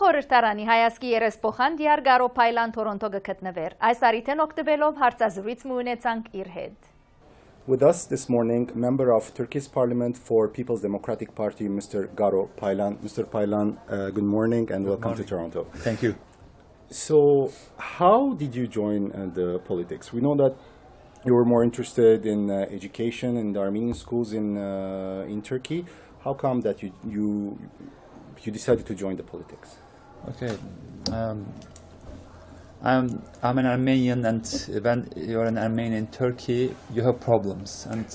խորհրդարանի հայացքի երեսփոխան Դիար Գարո Փայլան Թորոնտո գտնվեր։ Այս արիթեն օգտվելով հարցազրույց ունեցանք իր հետ։ With us this morning, member of Turkey's Parliament for People's Democratic Party, Mr. Garo Paylan. Mr. Paylan, good morning and welcome to Toronto. Thank you. So, how did you join the politics? We know that you were more interested in education in the Armenian schools in Turkey. How come that you decided to join the politics? Okay, I'm an Armenian, and when you're an Armenian in Turkey, you have problems. And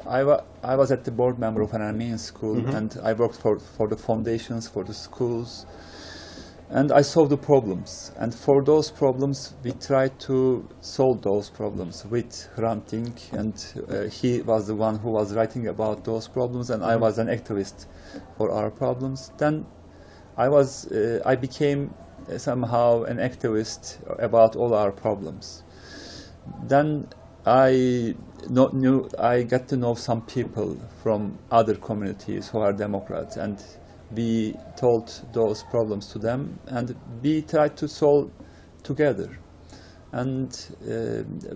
I was at the board member of an Armenian school, and I worked for the foundations, for the schools, and I solved the problems. And for those problems, we tried to solve those problems with Hrant Dink, and he was the one who was writing about those problems, and I was an activist for our problems. Then I became somehow an activist about all our problems. Then I got to know some people from other communities who are Democrats, and we told those problems to them, and we tried to solve together. And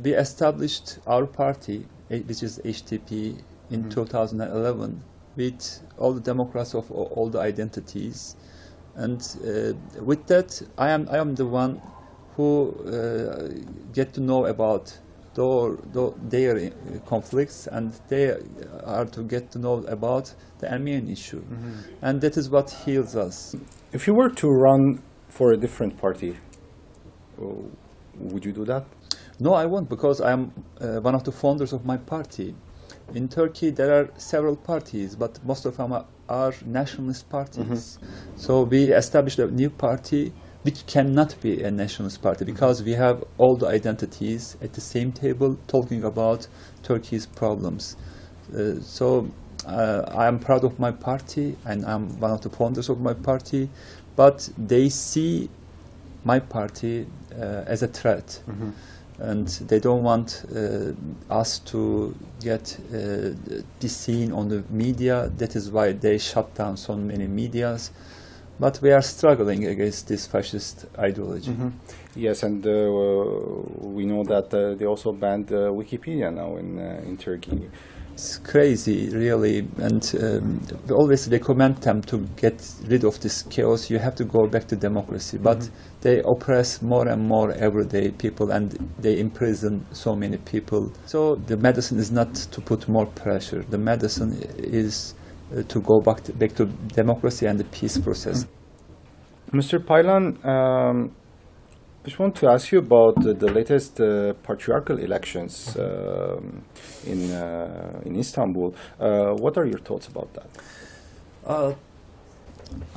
we established our party, which is HDP, in 2011, with all the Democrats of all the identities. And with that, I am the one who get to know about their conflicts, and they are to get to know about the Armenian issue. And that is what heals us. If you were to run for a different party, would you do that? No, I won't, because I am one of the founders of my party. In Turkey, there are several parties, but most of them are nationalist parties. So we established a new party, which cannot be a nationalist party, because we have all the identities at the same table talking about Turkey's problems. So I am proud of my party, and I'm one of the founders of my party, but they see my party as a threat. And they don't want us to get be seen on the media. That is why they shut down so many medias. But we are struggling against this fascist ideology. Yes, and we know that they also banned Wikipedia now in Turkey. It's crazy, really, and we always recommend them to get rid of this chaos. You have to go back to democracy, but they oppress more and more every day people, and they imprison so many people. So the medicine is not to put more pressure. The medicine is to go back to democracy and the peace process. Mr. Paylan, I just want to ask you about the latest patriarchal elections in Istanbul. What are your thoughts about that?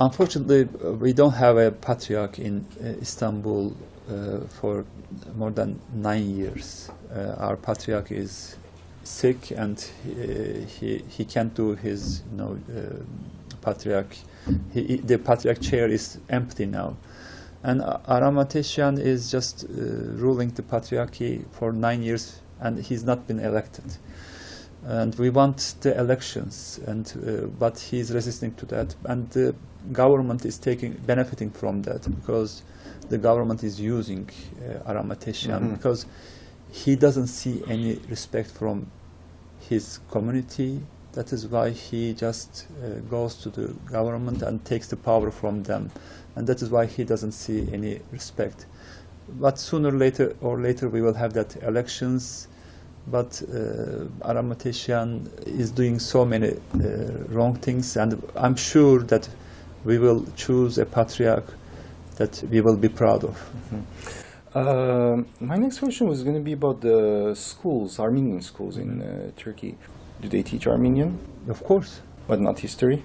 Unfortunately, we don't have a patriarch in Istanbul for more than 9 years. Our patriarch is sick, and he can't do his patriarch. The patriarch chair is empty now. And Aram Ateşyan is just ruling the patriarchy for 9 years, and he's not been elected. And we want the elections, but he's resisting to that. And the government is benefiting from that, because the government is using Aram Ateşyan, because he doesn't see any respect from his community. That is why he just goes to the government and takes the power from them. And that is why he doesn't see any respect. But sooner or later we will have that elections. But Aram Ateşyan is doing so many wrong things, and I'm sure that we will choose a patriarch that we will be proud of. My next question was going to be about the schools, Armenian schools in Turkey. Do they teach Armenian? Of course. But not history?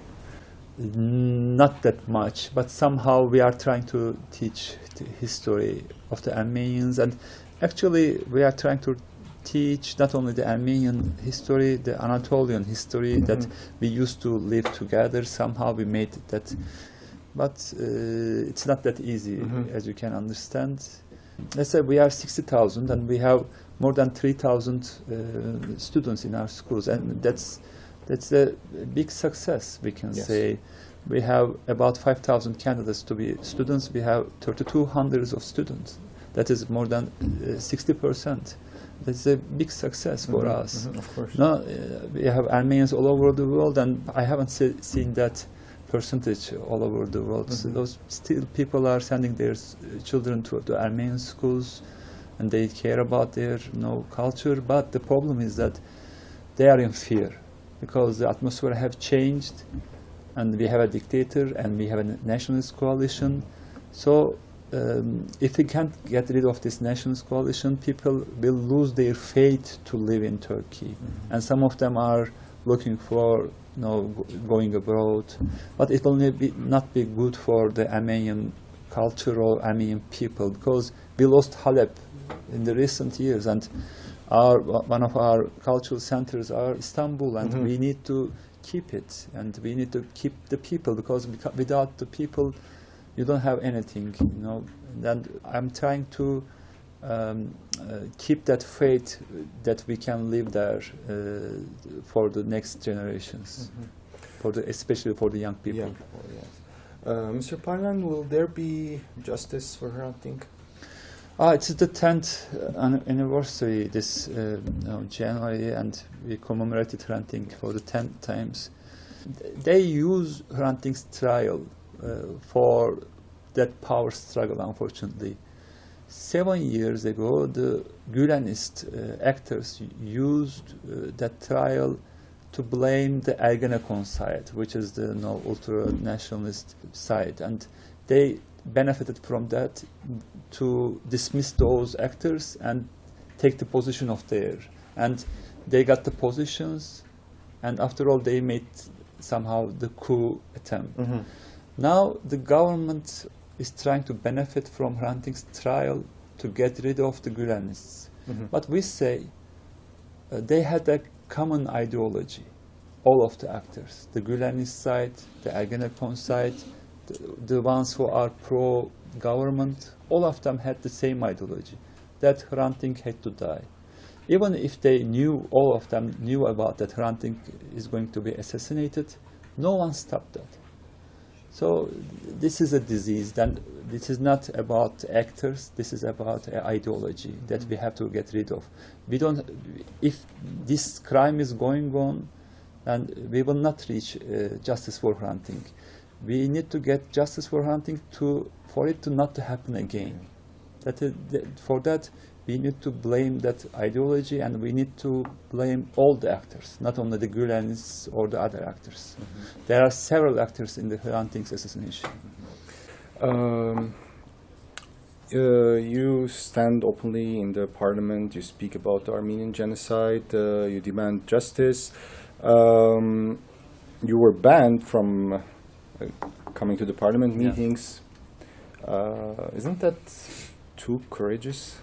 Not that much, but somehow we are trying to teach the history of the Armenians, and actually we are trying to teach not only the Armenian history, the Anatolian history that we used to live together. Somehow we made that, but it's not that easy, as you can understand. Let's say we are 60,000, and we have more than 3,000 students in our schools, and that's a big success, we can say. we have about 5,000 candidates to be students. We have 3,200 of students. That is more than 60%. That's a big success for us. Of course. No, we have Armenians all over the world, and I haven't seen that percentage all over the world. So those still people are sending their children to the Armenian schools, and they care about their culture. But the problem is that they are in fear because the atmosphere have changed, and we have a dictator, and we have a nationalist coalition. So if we can't get rid of this nationalist coalition, people will lose their faith to live in Turkey. And some of them are looking for going abroad. But it will not be good for the Armenian culture or Armenian people, because we lost Halep in the recent years, and one of our cultural centers are Istanbul, and we need to keep it, and we need to keep the people, because without the people you don't have anything, And I'm trying to keep that faith that we can live there for the next generations, especially for the young people. Mr. Paylan, will there be justice for Hrant Dink? It's the 10th anniversary this January, and we commemorated Hrant Dink for the 10th times. They use Hrant Dink's trial for that power struggle, unfortunately. 7 years ago, the Gülenist actors used that trial to blame the Ergenekon side, which is the ultra-nationalist side, and they benefited from that to dismiss those actors and take the position of theirs. And they got the positions, and after all, they made somehow the coup attempt. Now the government is trying to benefit from Hrant Dink's trial to get rid of the Gülenists. But we say they had a common ideology, all of the actors, the Gülenist side, the Ergenekon side, the ones who are pro-government, all of them had the same ideology, that Hrant Dink had to die. Even if they knew, all of them knew about that Hrant Dink is going to be assassinated, no one stopped that. So this is a disease, then this is not about actors, this is about ideology that we have to get rid of. If this crime is going on, then we will not reach justice for Hrant Dink. We need to get justice for Hrant Dink for it to not to happen again. For that, we need to blame that ideology, and we need to blame all the actors, not only the Gülenists or the other actors. There are several actors in the Hrant Dink's assassination. You stand openly in the parliament, you speak about the Armenian genocide, you demand justice. You were banned from coming to the parliament meetings. Isn't that too courageous?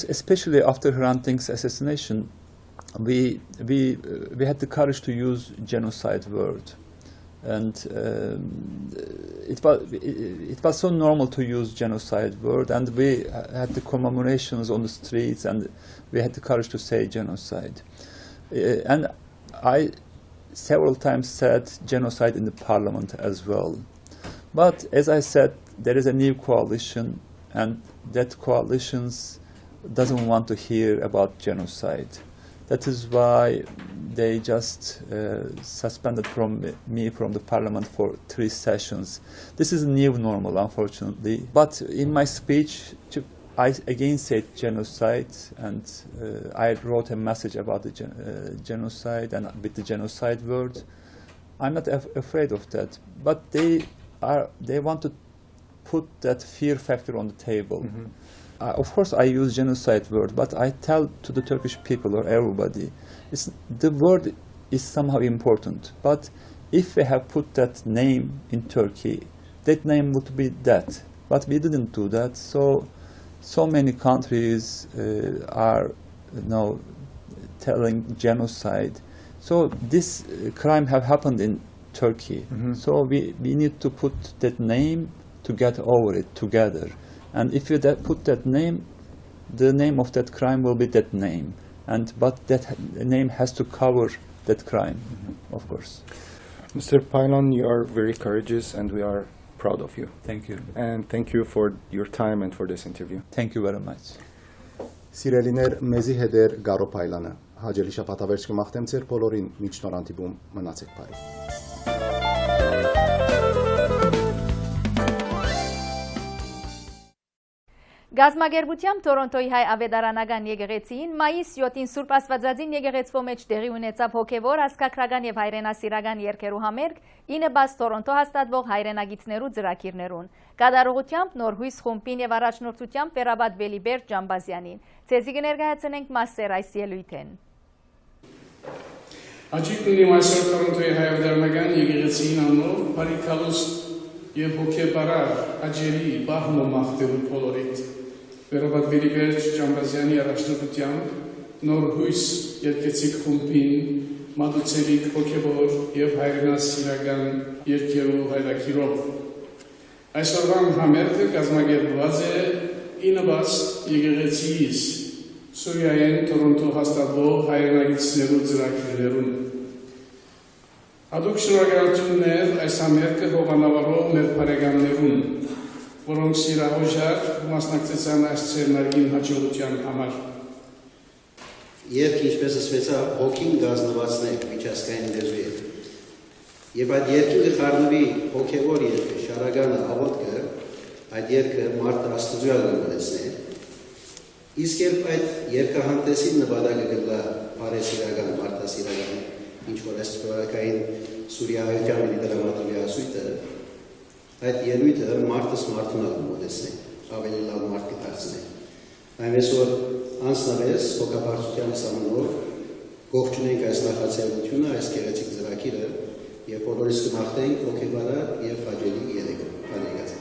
Especially after Hrant Dink's assassination, we had the courage to use genocide word, and it was so normal to use genocide word, and we had the commemorations on the streets, and we had the courage to say genocide. And I several times said genocide in the parliament as well. But as I said, there is a new coalition, and that coalition doesn't want to hear about genocide. That is why they just suspended me from the parliament for 3 sessions. This is a new normal, unfortunately. But in my speech, I again said genocide, and I wrote a message about the genocide and with the genocide word. I'm not afraid of that, but they want to put that fear factor on the table. Of course, I use genocide word, but I tell to the Turkish people or everybody, the word is somehow important. But if we have put that name in Turkey, that name would be that. But we didn't do that. So many countries are telling genocide. So this crime have happened in Turkey. So we need to put that name to get over it together. And if you put that name, the name of that crime will be that name. But that name has to cover that crime, of course. Mr. Pylon, you are very courageous and we are proud of you. Thank you. And thank you for your time and for this interview. Thank you very much. Սիրելիներ, մեզի հետ էր Գարո Փայլանը։ Հաջելի շաբաթավերջ կմաղթեմ ձեր բոլորին, մինչ նոր հանդիպում մնացեք բարի։ Գազագերբությամբ Տորոնտոյի հայ ավետարանական եկեղեցին մայիս 7-ին Սուրբ Աստվածածին եկեղեցվո մեջ տեղի ունեցավ հոգևոր, ազգագրական եւ հայրենասիրական երգերու համերգ 9 բաց Տորոնտո հաստատվող հայրենագիտներու ծրագիրներուն։ Կատարողությամբ նոր հույս խումբին եւ առաջնորդությամբ Վերաբադվելի Բերտ Ջամբազյանին։ Ցեզի կներկայացնենք մասեր այս ելույթեն։ Աջիկնի այսօր Տորոնտոյի հայ ավետարանական եկեղեցին անով բարիքալուստ եւ հոգեբարար աջերի բահմո մաղթելու բոլորիդ Վերաբադվելի Բերտ Ջամբազյանի առաջնորդությամբ նոր հույս երկեցիկ խումբին մատուցելիք հոգևոր եւ հայրենասիրական երկերու հայրակիրով այսօրվան համերգը կազմակերպված է 9 բաց եկեղեցիս Սուրիայեն Տորոնտո հաստատվող հայրենագիտներու ծրագրերուն Հատուկ շնորհակալություններ այս համերգը հովանավորող մեր բարեկամներուն, որոնք սիրահոժար մասնակցեցան այս ցերնարգին հաջողության համար։ Երգ ինչպես ասվեցա հոգին գազնվածնեք միջազգային լեզու է։ Եվ այդ երգը խառնվի հոգևոր երգը, շարականը, աղոթքը, այդ երգը մարդը աստուծոյալ գտնեցնե։ Իսկ երբ այդ երգահանդեսին նպատակը գտա բարեսիրական, մարդասիրական ինչ որ այս ծրագրային Սուրիայական լիտերատուրի ասույթը այդ ելույթը մարդս մարդունալ մոտեցնի ավելի լավ մարդ կդարձնի այնպես որ անձնապես հոգաբարձության սամանով գողջունենք այս նախաձեռնությունը այս գեղեցիկ ծրագիրը եւ բոլորիս կմաղթենք հոգեբարար եւ հաջելի երեկո բարեկացի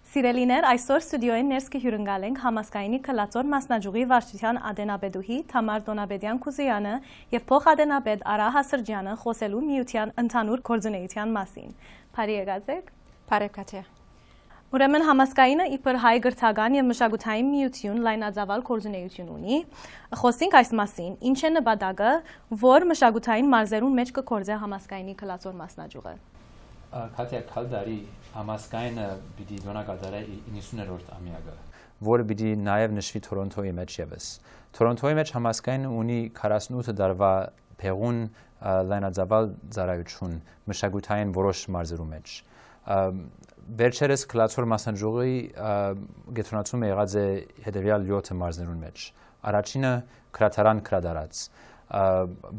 Սիրելիներ, այսօր ստուդիոյին ներս կհյուրընկալ ենք համասկայնի քլածոր մասնաճյուղի վարչության ադենաբեդուհի Թամար Դոնաբեդյան Քուզյանը եւ փոխադենաբեդ Արա Հասրջյանը խոսելու միության ընդհանուր գործունեության մասին։ Բարի եկած եք։ Բարև Կատյա։ Ուրեմն համասկայինը իբր հայ գրթական եւ մշակութային միություն լայնածավալ գործունեություն ունի։ Խոսենք այս մասին, ինչ է նպատակը, որ մշակութային մարզերուն մեջ կգործե համասկայինի քլածոր մասնաճյուղը։ Կատյա քալդարի համասկայինը պիտի դոնակատարե 90-րդ ամյակը, որը պիտի նաև նշվի Թորոնտոյի մեջ եւս։ Թորոնտոյի մեջ համասկայինը ունի 48 դարվա փեղուն լայնածավալ ծառայություն մշակութային որոշ մարզերու մեջ։ Վերջերս քլածոր մասնաճյուղի գետրոնացումը եղած է հետևյալ 7 մարզերուն մեջ։ Առաջինը քրաթարան քրադարած,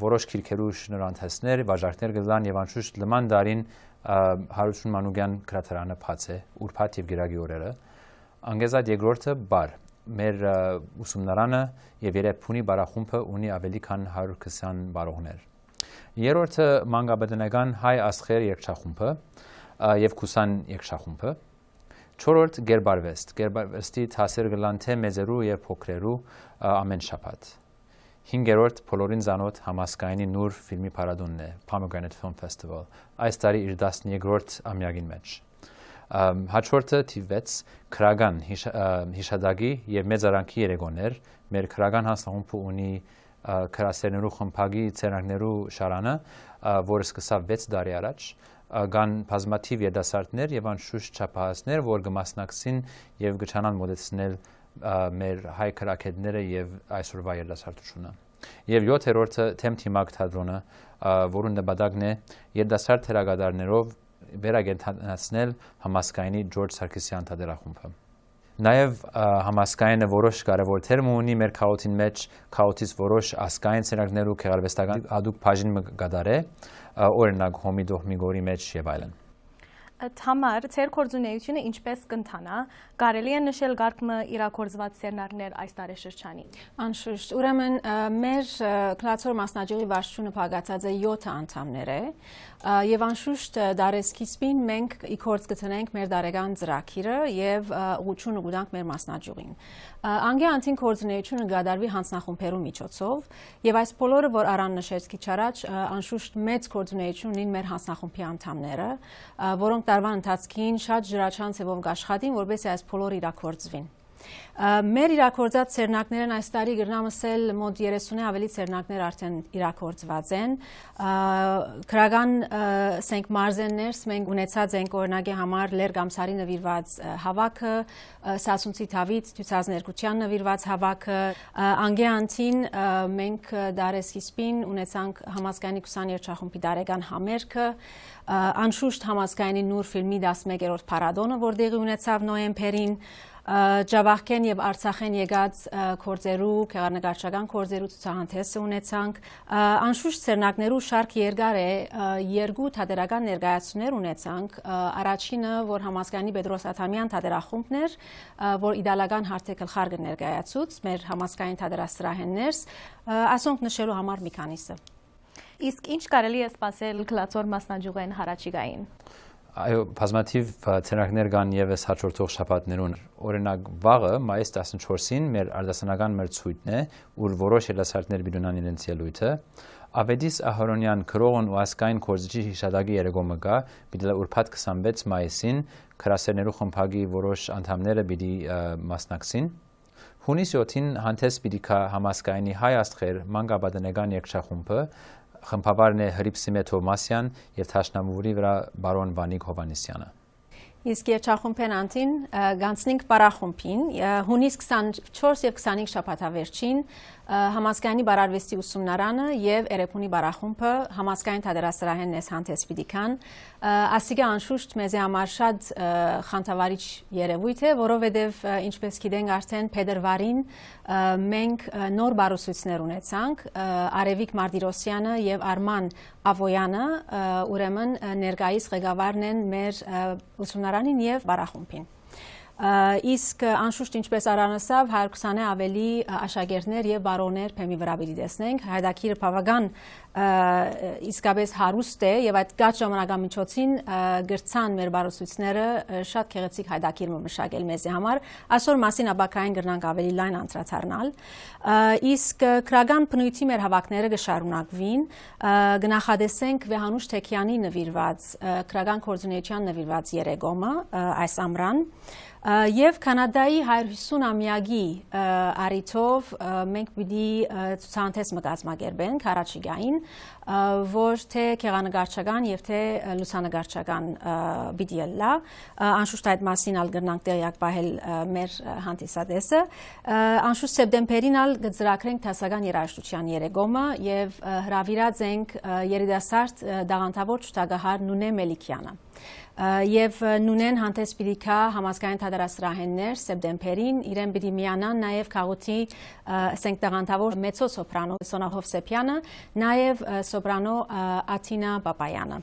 որոշ քիրքերու շնորհանդեսներ, վաճառքներ գլան եւ անշուշտ լման դարին Հարություն Մանուկյան քրաթարանը փած է, ուրբաթ եւ գիրագի օրերը։ Անգեզատ երկրորդը բար, մեր ուսումնարանը եւ Երեփունի բարախումբը ունի ավելի քան 120 բարողներ։ Երրորդը մանկաբեդնական հայ աստղեր երգչախումբը եւ Քուսան երգչախումբը։ Չորրորդ Գերբարվեստի թասեր գլան թե մեծերու եւ փոքրերու ամեն շաբաթ։ Հինգերորդ բոլորին զանոթ համասկայնի նոր ֆիլմի փառատոնն է, Pomegranate Film Festival, այս տարի իր 12-րդ ամյակին մեջ։ Հաջորդը թիվ 6 քրական հիշադակի եւ մեծարանքի երեգոներ, մեր քրական հանձնախումբը ունի քրասերներու խմբագի ցերնակներու շարանը, որը սկսավ 6 տարի առաջ, կան բազմաթիվ երդասարտներ եւ անշուշտ չափահասներ, որ կմասնակցին եւ կչանան մոդեցնել մեր հայ քրակետները եւ այսօրվա երդասարտությունը։ Եվ 7-րորդը Թեմթիմակ թատրոնը, որուն նպատակն է երդասարտ թերագադարներով վերագենթանացնել համասկայնի Ջորջ Սարգսյան թատերախումբը։ Նաև համասկայինը որոշ կարևոր թերմ ունի մեր քաոթին մեջ, քաոթից որոշ ասկային ցերակներու քեղարվեստական հատուկ բաժին կգադարե, օրինակ Հոմիդոհ Միգորի մեջ եւ այլն։ Թամար, ձեր գործունեությունը ինչպես կընթանա, կարելի է նշել գարկմը իրագործված սերնարներ այս տարեշրջանի։ Անշուշտ, ուրեմն մեր քլածոր մասնաճյուղի վարչությունը փակացած է 7 անդամներ է եւ անշուշտ դարեսկիզբին մենք իքորձ գտնենք մեր դարեգան ծրագիրը եւ ուղղությունը գուտանք մեր մասնաճյուղին։ Անգե անտին գործունեությունը գադարվի հանձնախումբերու միջոցով եւ այս բոլորը, որ Արան նշեց քիչ առաջ, անշուշտ մեծ գործունեություն ունին մեր հանձնախումբի անդամները, որոնք տարվա ընթացքին շատ ջրաչանցեվով կաշխատին, որովհետեւ այս բոլորը իրագործվին։ Մեր իրագործած ցերնակներն այս տարի գրնամսել մոտ 30-ը ավելի ցերնակներ արդեն իրագործված են։ Քրական սենք մարզեններս մենք ունեցած ենք օրինակի համար Լեր Գամսարի նվիրված հավաքը, Սասունցի Թավից ցուցազներգության նվիրված հավաքը, Անգեանտին մենք դարեսկիզբին ունեցանք համազգայնի 20 երգչախումբի դարեգան համերգը, անշուշտ համազգայնի նոր ֆիլմի 11-րդ փառատոնը, որ տեղի ունեցավ նոյեմբերին, Ջավախքեն եւ Արցախեն եկած կորձերու, քեղարնկարչական կորձերու ցուցահանդեսը ունեցանք, անշուշտ ցերնակներու շարք երկար է, երկու թատերական ներկայացումներ ունեցանք, առաջինը, որ համազգայնի Պետրոս Աթամյան թատերախումբն էր, որ իդալական հարթեգլխար կներկայացուց, մեր համազգային թատերասրահեններս, ասոնք նշելու համար մի քանիսը։ Իսկ ինչ կարելի է սպասել քլածոր մասնաճյուղեն հարաճիգային։ Այո, բազմաթիվ ցերնակներ կան եւս հաջորդող շաբաթներուն։ Օրինակ վաղը մայիս 14-ին մեր արտասանական մրցույթն է, ուր որոշ երդասարտներ բիդունան իրենց ելույթը։ Ավետիս Ահարոնյան քրողն ու ասկային կորզիչի հիշադակի երեգոմը կա, պիտի ուրբաթ 26 մայիսին քրասերներու խմբագի որոշ անդամները պիտի մասնակցին։ Հունիս 7-ին հանդես պիտի կա համասկայնի հայ աստղեր մանկաբադնական երգչախումբը, խմբավարն է Հրիփ Սիմե Թովմասյան եւ Թաշնամուրի վրա բարոն Վանիկ Հովանեսյանը։ Իսկ երգչախումբեն անտին գանցնենք պարախումբին, հունիս 24 եւ 25 շաբաթավերջին համազգայնի բարարվեստի ուսումնարանը եւ Երեփունի բարախումբը համազգային թատերասրահեն ես հանդես պիտի կան, ասիկա անշուշտ մեզ համար շատ խանդավառիչ երևույթ է, որովհետեւ ինչպես գիտենք արդեն փետրվարին մենք նոր բարուսույցներ ունեցանք, Արևիկ Մարտիրոսյանը եւ Արման Ավոյանը, ուրեմն ներկայիս ղեկավարն են մեր ուսումնարանին եւ բարախումբին։ Իսկ անշուշտ ինչպես արանասավ 120-ը ավելի աշակերտներ եւ բարոներ փեմի վրա պիտի տեսնենք, հայդակիրը բավական իսկապես հարուստ է եւ այդ գաճ ժամանակամիջոցին գրցան մեր բարոսույցները շատ քեղեցիկ հայդակիր մշակել մեզի համար այսօր մասին աբակային գրնանք ավելի լայն անդրադառնալ իսկ քրական բնույթի մեր հավաքները կշարունակվին գնահատեսենք Վեհանուշ Թեքյանի նվիրված քրական կորձունեության նվիրված երեգոմը այս ամռան Եվ Կանադայի 150-ամյակի առիթով մենք պիտի ցուցանտես մկազմակերպենք առաջիկային, որ թե քեղանկարչական եւ թե լուսանկարչական պիտի լա, անշուշտ այդ մասին ալ գրնանք տեղյակ պահել մեր հանդիսատեսը, անշուշտ սեպտեմբերին ալ կծրագրենք դասական երաժշտության երեգոմը եւ հրավիրած ենք երիտասարդ դաղանթավոր ճուտագահար Նունե Մելիքյանը Եվ նունեն հանդես պիտի համազգային թատերասրահեններ սեպտեմբերին իրեն պիտի միանան նաև քաղուտի ասենք տաղանդավոր մեծո սոպրանո Սոնա Հովսեփյանը նաև սոպրանո Աթինա Պապայանը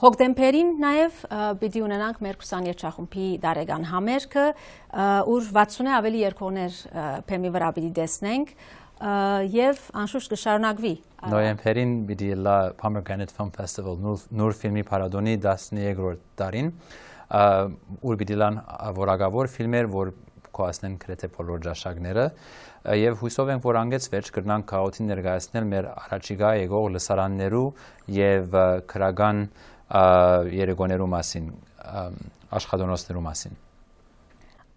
Հոկտեմբերին նաև պիտի ունենանք մեր 20 երգչախումբի դարեգան համերգը ուր 60-ը ավելի երգողներ փեմի վրա պիտի տեսնենք եւ անշուշտ կշարունակվի Նոյեմբերին պիտի լա Pomegranate Film Festival նոր ֆիլմի փառատոնի 13-րդ տարին ուր պիտի լան որակավոր ֆիլմեր որ կոասնեն գրեթե բոլոր ճաշակները եւ հույսով ենք որ անգեց վերջ կրնանք քաղաքին ներկայացնել մեր առաջիկա եկող լսարաններու եւ քրական երեգոներու մասին աշխատանոցներու մասին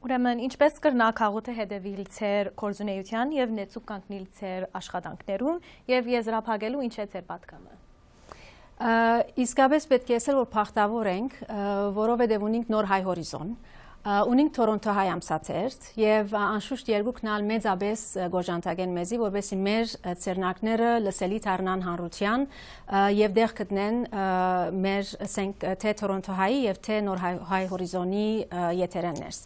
Ուրեմն ինչպես կրնա քաղուտը հետևիլ ցեր կորձունեության եւ նեցուկ կանգնիլ ցեր աշխատանքներուն եւ եզրափակելու ինչ է ցեր պատկամը Իսկապես պետք է ասել որ փախտավոր ենք որովհետեւ ունենք նոր հայ հորիզոն Ունենք Թորոնտո հայ ամսաթերթ եւ անշուշտ երկուքն ալ մեծապես գոժանտագեն մեզի որովհետեւ մեր ցերնակները լսելի դառնան հանրության եւ դեղ գտնեն մեր ասենք թե Թորոնտո հայի եւ թե նոր հայ հորիզոնի եթերներս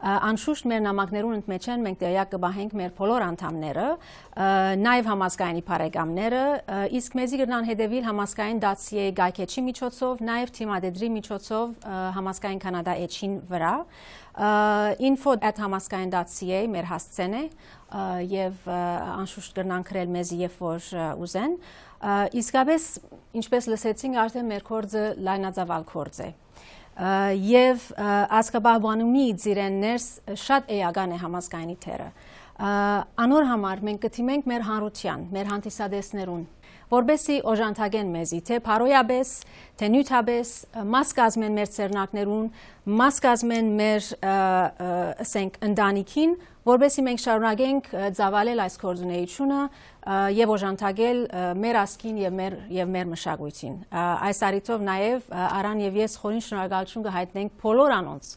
Անշուշտ մեր նամակներուն ընդմեջ են մենք տեղյակ կբահենք մեր բոլոր անդամները, նաև համազգայինի բարեկամները, իսկ մեզի կրնան հետևիլ համազգային դասիե գայքեչի միջոցով, նաև թիմադեդրի միջոցով համազգային Կանադա էջին վրա, ինֆո at համազգային դասիե մեր հասցեն է եւ անշուշտ կրնան գրել մեզի երբ որ ուզեն, իսկապես ինչպես լսեցինք արդեն մեր կորձը լայնածավալ կորձ է Եվ ասկաբահբանումի ձիրեններս շատ էական է համազգայինի թերը Անոր համար մենք կթիմենք մեր հանրության, մեր հանդիսադեսներուն որբեսի օժանտագեն մեզի, թե պարոյաբես, թե նյութաբես, մաս կազմեն մեր ծերնակներուն, մաս կազմեն մեր ընտանիքին, որբեսի մենք շարունակենք ծավալել այս կորձունեությունը եւ օժանտագել մեր ասկին եւ մեր մշակույթին։ Այս առիթով նաեւ Արան եւ ես խորին շնորհակալություն կհայտնենք բոլոր անոնց,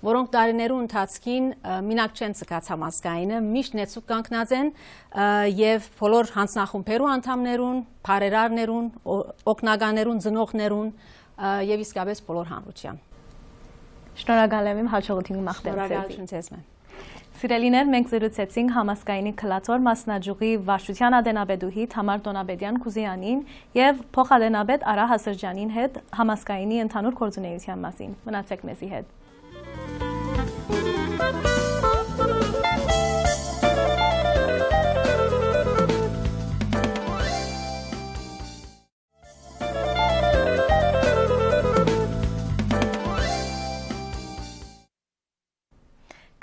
որոնք տարիներու ընթացքին մինակ չեն ցկած համազգայինը, միշտ նեցուկ կանգնած են եւ բոլոր հանձնախումբերու անդամներուն, բարերարներուն, օգնականներուն, ծնողներուն եւ իսկապես բոլոր հանրության։ Շնորհակալ եմ հաջողություն մաղթեմ Շնորհակալություն ձեզ։ Սիրելիներ, մենք զրուցեցինք համազգայինի քլացոր մասնաճյուղի վարչության ադենաբեդուհի Թամար Դոնաբեդյան Կուզյանին եւ փոխադենաբեդ Արա Հասրջյանին հետ համազգայինի ընդհանուր կորձունեության մասին։ Մնացեք մեզի հետ։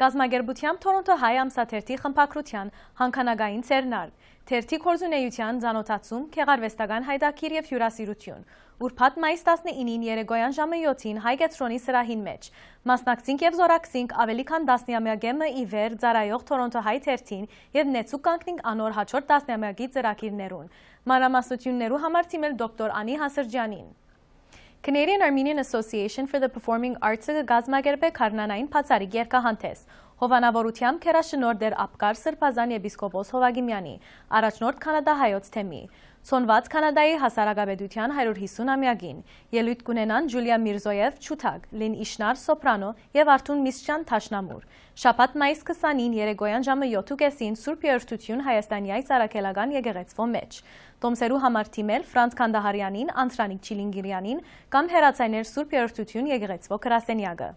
Կազմակերպությամբ Թորոնտո հայ ամսաթերթի խմբակրության հանքանագային ցերնար, թերթի կորձունեության ծանոթացում, քեղարվեստական հայդակիր եւ հյուրասիրություն, ուրբաթ մայիս 19-ին երեկոյան ժամը 7-ին հայ կետրոնի սրահին մեջ, մասնակցինք եւ զորակցինք ավելի քան 10-ամյակը ի վեր ծառայող Թորոնտո հայ թերթին եւ նեցուկ կանգնենք անոր հաջորդ 10-ամյակի ծրագիրներուն, մանրամասնություններու համար թիմել դոկտոր Անի Հասրջյանին։ Canadian Armenian Association for the Performing Arts-ը կազմակերպե քարնանային բացառիկ երգահանդես, հովանավորությամբ քերաշնորհ դեր Ապկար Սրբազան եպիսկոպոս Հովագիմյանի, առաջնորդ Կանադահայոց թեմի, Ցոնված Կանադայի հասարակաբեդության 150-ամյակին, ելույթ կունենան Ջուլիա Միրզոև Չութակ, Լին Իշնար Սոպրանո եւ Արթուն Միսչյան Թաշնամուր։ Շաբաթ մայիս 20-ին երեկոյան ժամը 7:30-ին Սուրբ Երրորդություն Հայաստանի այս արաքելական եկեղեցվո մեջ։ Տոմսերու համար թիմել Ֆրանց Քանդահարյանին, Անտրանիկ Չիլինգիրյանին կամ հերացայներ Սուրբ Երրորդություն եկեղեցվո գրասենյակը։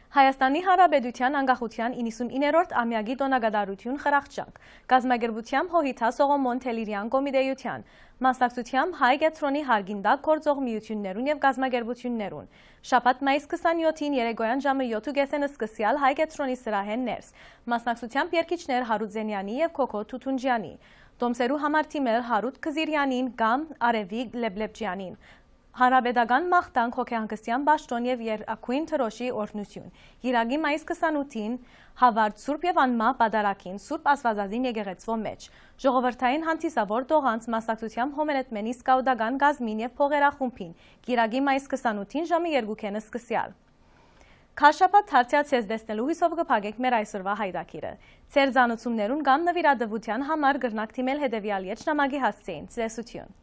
Հայաստանի Հանրապետության անկախության 99-րդ ամյակի տոնագադարություն խրախճանք, կազմակերպությամբ Հոհիթա Սողոմոն Թելիրյան կոմիտեյության, մասնակցությամբ Հայ կենտրոնի հարգին տակ գործող միություններուն եւ կազմակերպություններուն։ Շաբաթ մայիս 27-ին երեկոյան ժամը 7:30-ը սկսյալ Հայ կենտրոնի սրահեն ներս, մասնակցությամբ երգիչներ Հարութ Զենյանի եւ Քոքո Թութունջյանի, Տոմսերու համար թիմեր Հարութ Քզիրյանին կամ Արևիկ Լեբլեբջյանին, Հանրապետական մաղթանք հոգեհանգստյան պաշտոն եւ երկակույն թրոշի օրհնություն։ Գիրագի մայիս 28-ին Հավարդ Սուրբ եւ Անմահ Պատարագին Սուրբ Աստվածածին եկեղեցվո մեջ։ Ժողովրդային հանդիսավոր տողանց մասնակցությամբ Հոմերետմենի սկաուտական գազմին եւ փողերախումբին։ Գիրագի մայիս 28-ին ժամը 2-ին սկսյալ։ Քաշապատ հարցյացես դեսնելու հույսով կփակեք մեր այսօրվա հայտակիրը։ Ձեր զանուցումներուն կամ նվիրատվության համար գրնակ թիմել հետևյալ երջնամակի հասցեին։ Ցտեսություն։